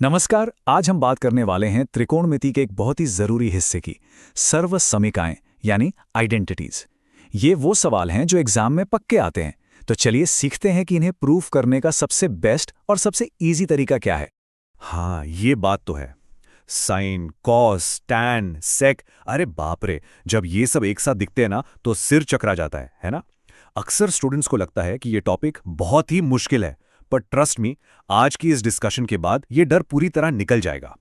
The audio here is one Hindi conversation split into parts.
नमस्कार। आज हम बात करने वाले हैं त्रिकोणमिति के एक बहुत ही जरूरी हिस्से की, सर्वसमीकाएं यानी आइडेंटिटीज। ये वो सवाल हैं जो एग्जाम में पक्के आते हैं। तो चलिए सीखते हैं कि इन्हें प्रूफ करने का सबसे बेस्ट और सबसे इजी तरीका क्या है। हाँ, ये बात तो है। साइन, कॉस, टैन, सेक, अरे बाप रे, जब ये सब एक साथ दिखते हैं ना तो सिर चकरा जाता है ना। अक्सर स्टूडेंट्स को लगता है कि ये टॉपिक बहुत ही मुश्किल है, पर ट्रस्ट मी, आज की इस डिस्कशन के बाद ये डर पूरी तरह निकल जाएगा।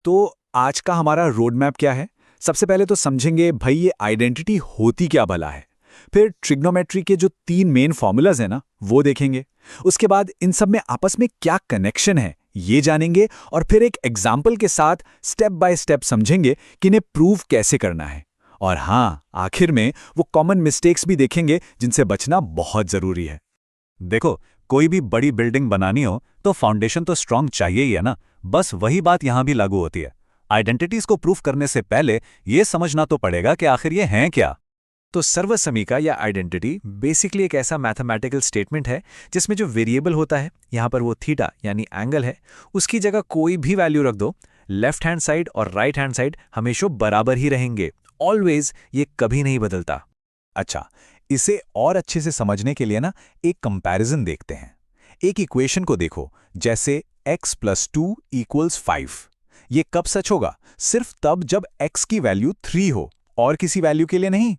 तो आज का हमारा रोड मैप क्या है? सबसे पहले तो समझेंगे भाई ये आइडेंटिटी होती क्या भला है। फिर ट्रिग्नोमेट्री के जो 3 मेन फॉर्मूलाज हैं ना, वो देखेंगे। उसके बाद इन सब में आपस में क्या कनेक्शन है ये जानेंगे, और फिर एक एग्जाम्पल के साथ स्टेप बाय स्टेप समझेंगे कि इन्हें प्रूव कैसे करना है। और हाँ, आखिर में वो कॉमन मिस्टेक्स भी देखेंगे जिनसे बचना बहुत जरूरी है। देखो, कोई भी बड़ी बिल्डिंग बनानी हो तो फाउंडेशन तो स्ट्रांग चाहिए ही है ना। बस वही बात यहां भी लागू होती है। आइडेंटिटीज को प्रूफ करने से पहले ये समझना तो पड़ेगा कि आखिर ये हैं क्या। तो सर्वसमीका या आइडेंटिटी बेसिकली एक ऐसा मैथमेटिकल स्टेटमेंट है जिसमें जो वेरिएबल होता है, यहाँ पर वो थीटा यानी एंगल है, उसकी जगह कोई भी वैल्यू रख दो। लेफ्ट हैंड साइड और राइट हैंड साइड हमेशा बराबर ही रहेंगे, ऑलवेज, ये कभी नहीं बदलता। अच्छा, इसे और अच्छे से समझने के लिए ना एक कंपैरिजन देखते हैं। एक इक्वेशन को देखो, जैसे x + 2 = 5। ये कब सच होगा? सिर्फ तब जब x की वैल्यू 3 हो, और किसी वैल्यू के लिए नहीं।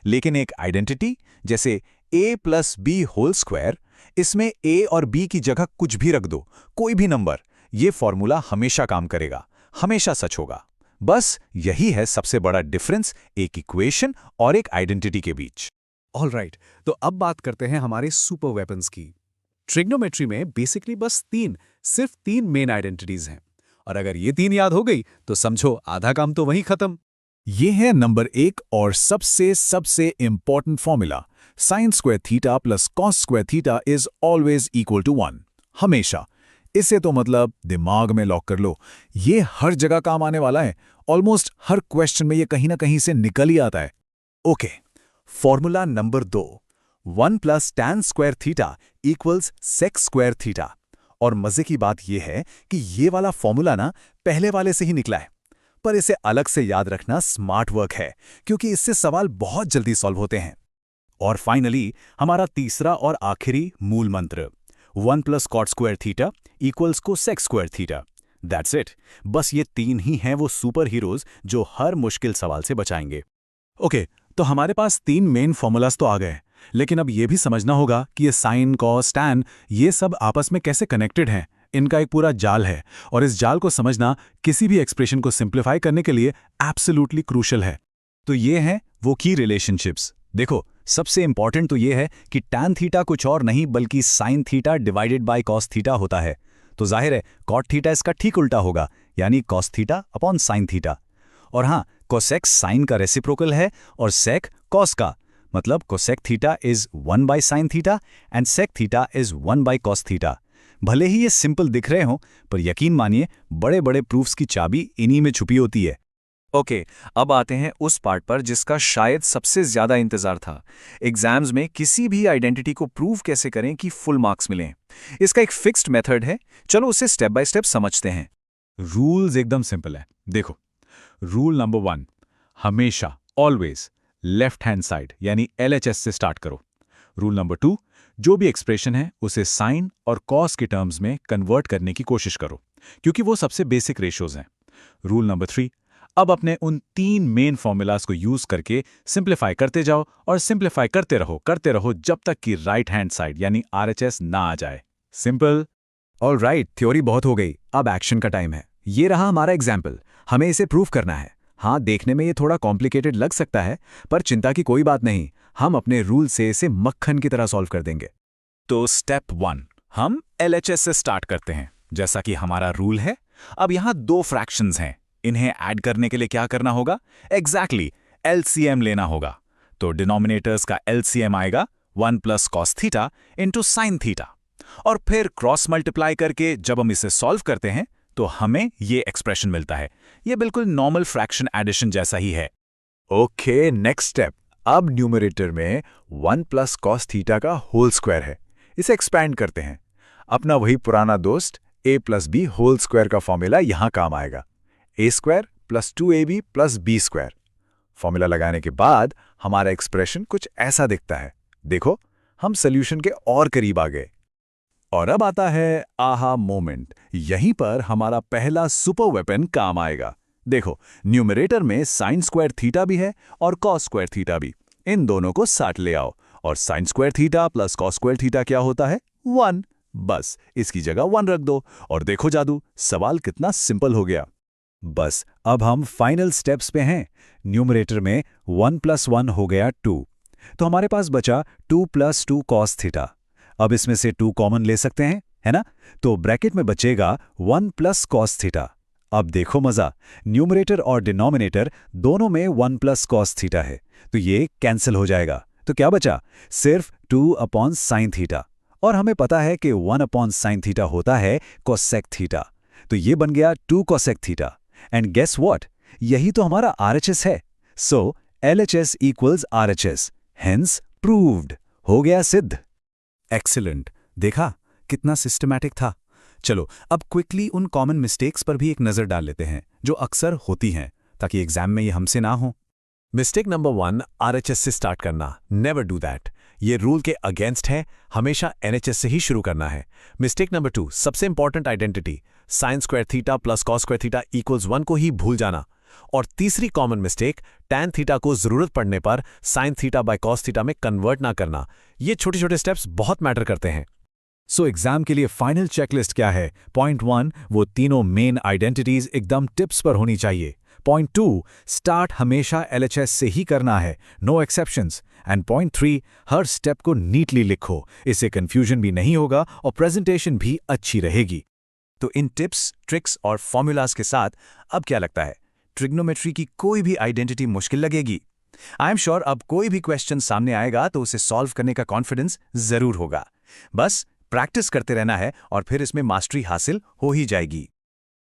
लेकिन एक आइडेंटिटी जैसे a + b², इसमें a और b की जगह कुछ भी रख दो, कोई भी नंबर, ये फॉर्मूला हमेशा काम करेगा, हमेशा सच होगा। बस यही है सबसे बड़ा डिफरेंस एक इक्वेशन और एक आइडेंटिटी के बीच। ऑलराइट, तो अब बात करते हैं हमारे सुपर वेपन्स की। ट्रिग्नोमेट्री में बेसिकली बस सिर्फ तीन मेन आइडेंटिटीज हैं, और अगर ये 3 याद हो गई तो समझो आधा काम तो वहीं खत्म। ये है नंबर 1 और सबसे important formula, sin² theta + cos² theta is always equal to 1। हमेशा। इसे तो मतलब दिमाग में लॉक कर लो, ये हर जगह काम आने वाला है। ऑलमोस्ट हर क्वेश्चन में ये कहीं ना कहीं से निकल ही आता है। Okay, formula number 2, 1 + tan² theta = sec² theta. और मजे की बात यह है कि ये वाला फॉर्मूला ना पहले वाले से ही निकला है, पर इसे अलग से याद रखना स्मार्ट वर्क है, क्योंकि इससे सवाल बहुत जल्दी सॉल्व होते हैं। और फाइनली हमारा तीसरा और आखिरी मूल मंत्र, 1 + cot² theta = cosec² theta. That's it. बस ये 3 ही हैं वो सुपर हीरोज जो हर मुश्किल सवाल से बचाएंगे। ओके, तो हमारे पास 3 मेन फॉर्मूलाज तो आ गए, लेकिन अब ये भी समझना होगा कि ये साइन, कॉस, टैन, ये सब आपस में कैसे कनेक्टेड हैं। इनका एक पूरा जाल है, और इस जाल को समझना किसी भी एक्सप्रेशन को सिंप्लीफाई करने के लिए एब्सोल्युटली क्रूशल है। तो ये हैं वो की रिलेशनशिप्स। देखो, सबसे इंपॉर्टेंट तो ये है कि टैन थीटा कुछ और नहीं बल्कि sine theta divided by cos theta होता है। तो जाहिर है कॉट थीटा इसका ठीक उल्टा होगा, यानी cos theta upon sine theta. और हाँ, कोसेक साइन का रेसिप्रोकल है और सेक कॉस का, मतलब cosec theta is 1/sin theta and sec theta is 1/cos theta. भले ही ये सिंपल दिख रहे हों, पर यकीन मानिए बड़े बड़े प्रूफ्स की चाबी इन्हीं में छुपी होती है। ओके, अब आते हैं उस पार्ट पर जिसका शायद सबसे ज्यादा इंतजार था। एग्जाम्स में किसी भी आइडेंटिटी को प्रूव कैसे करें कि फुल मार्क्स मिलें। इसका एक फिक्स्ड मेथड है, चलो उसे स्टेप बाय स्टेप समझते हैं। रूल्स एकदम सिंपल है। देखो, रूल नंबर 1, हमेशा ऑलवेज लेफ्ट हैंड साइड यानी LHS से स्टार्ट करो। रूल नंबर 2, जो भी एक्सप्रेशन है उसे साइन और कॉस के टर्म्स में कन्वर्ट करने की कोशिश करो, क्योंकि वो सबसे बेसिक रेशियोज हैं। रूल नंबर 3, अब अपने उन 3 मेन फॉर्मूलाज को यूज करके सिंप्लीफाई करते जाओ, और सिंप्लीफाई करते रहो जब तक कि राइट हैंड साइड यानी RHS ना आ जाए। सिंपल। ऑलराइट, थ्योरी बहुत हो गई, अब एक्शन का टाइम है। ये रहा हमारा एग्जाम्पल, हमें इसे प्रूव करना है। हाँ, देखने में ये थोड़ा कॉम्प्लिकेटेड लग सकता है, पर चिंता की कोई बात नहीं, हम अपने रूल से इसे मक्खन की तरह सॉल्व कर देंगे। तो स्टेप 1, हम LHS से स्टार्ट करते हैं, जैसा कि हमारा रूल है। अब यहाँ 2 फ्रैक्शंस हैं, इन्हें ऐड करने के लिए क्या करना होगा? एग्जैक्टली LCM लेना होगा। तो डिनोमिनेटर्स का LCM आएगा 1 + cos theta into sine theta, और फिर क्रॉस मल्टीप्लाई करके जब हम इसे सॉल्व करते हैं तो हमें ये एक्सप्रेशन मिलता है। ये बिल्कुल नॉर्मल फ्रैक्शन एडिशन जैसा ही है। ओके, नेक्स्ट स्टेप, अब न्यूमरेटर में 1 + cos थीटा का होल स्क्वायर है, इसे एक्सपैंड करते हैं। अपना वही पुराना दोस्त a+b होल स्क्वायर का फॉर्मूला यहां काम आएगा। a² + 2ab + b²। फॉर्मूला लगाने के बाद हमारा एक्सप्रेशन कुछ ऐसा दिखता है। देखो, हम सोल्यूशन के और करीब आ गए। और अब आता है आहा मोमेंट। यहीं पर हमारा पहला सुपर वेपन काम आएगा। देखो, न्यूमरेटर में sin स्क्वायर थीटा भी है और cos स्क्वायर थीटा भी। इन दोनों को साथ ले आओ और sin square theta + cos square theta क्या होता है? 1। बस इसकी जगह 1 रख दो और देखो जादू, सवाल कितना सिंपल हो गया। बस अब हम फाइनल स्टेप्स पे हैं। न्यूमरेटर में 1 + 1 हो गया 2, तो हमारे पास बचा 2 + 2 cos थीटा। अब इसमें से 2 कॉमन ले सकते हैं, है ना? तो ब्रैकेट में बचेगा 1 + cos थीटा। अब देखो मजा, न्यूमरेटर और डिनोमिनेटर दोनों में 1 + cos थीटा है, तो ये कैंसिल हो जाएगा। तो क्या बचा? सिर्फ 2 sin थीटा। और हमें पता है कि 1 sin थीटा होता है cosec थीटा, तो ये बन गया 2 cosec theta. And guess what, यही तो हमारा RHS है। So LHS = RHS, hence proved. हो गया सिद्ध। एक्सीलेंट। देखा कितना सिस्टमैटिक था। चलो अब क्विकली उन कॉमन मिस्टेक्स पर भी एक नज़र डाल लेते हैं जो अक्सर होती हैं, ताकि एग्जाम में ये हमसे ना हो। मिस्टेक नंबर 1, RHS से स्टार्ट करना। Never do that. ये रूल के अगेंस्ट है, हमेशा NHS से ही शुरू करना है। मिस्टेक नंबर 2, सबसे important identity sin square theta + cos square theta = 1 को ही भूल जाना। और तीसरी कॉमन मिस्टेक, tan थीटा को जरूरत पड़ने पर sin थीटा / cos थीटा में कन्वर्ट ना करना। ये छोटे छोटे स्टेप्स बहुत मैटर करते हैं। सो एग्जाम के लिए फाइनल चेकलिस्ट क्या है? पॉइंट 1, वो तीनों मेन आइडेंटिटीज एकदम टिप्स पर होनी चाहिए। पॉइंट 2, स्टार्ट हमेशा LHS से ही करना है, नो एक्सेप्शंस। एंड पॉइंट 3, हर स्टेप को नीटली लिखो, इससे कंफ्यूजन भी नहीं होगा और प्रेजेंटेशन भी अच्छी रहेगी। तो इन टिप्स, ट्रिक्स और फॉर्मूलाज के साथ अब क्या लगता है, ट्रिग्नोमेट्री की कोई भी आइडेंटिटी मुश्किल लगेगी? आई एम श्योर अब कोई भी क्वेश्चन सामने आएगा तो उसे सॉल्व करने का कॉन्फिडेंस जरूर होगा। बस प्रैक्टिस करते रहना है और फिर इसमें मास्टरी हासिल हो ही जाएगी।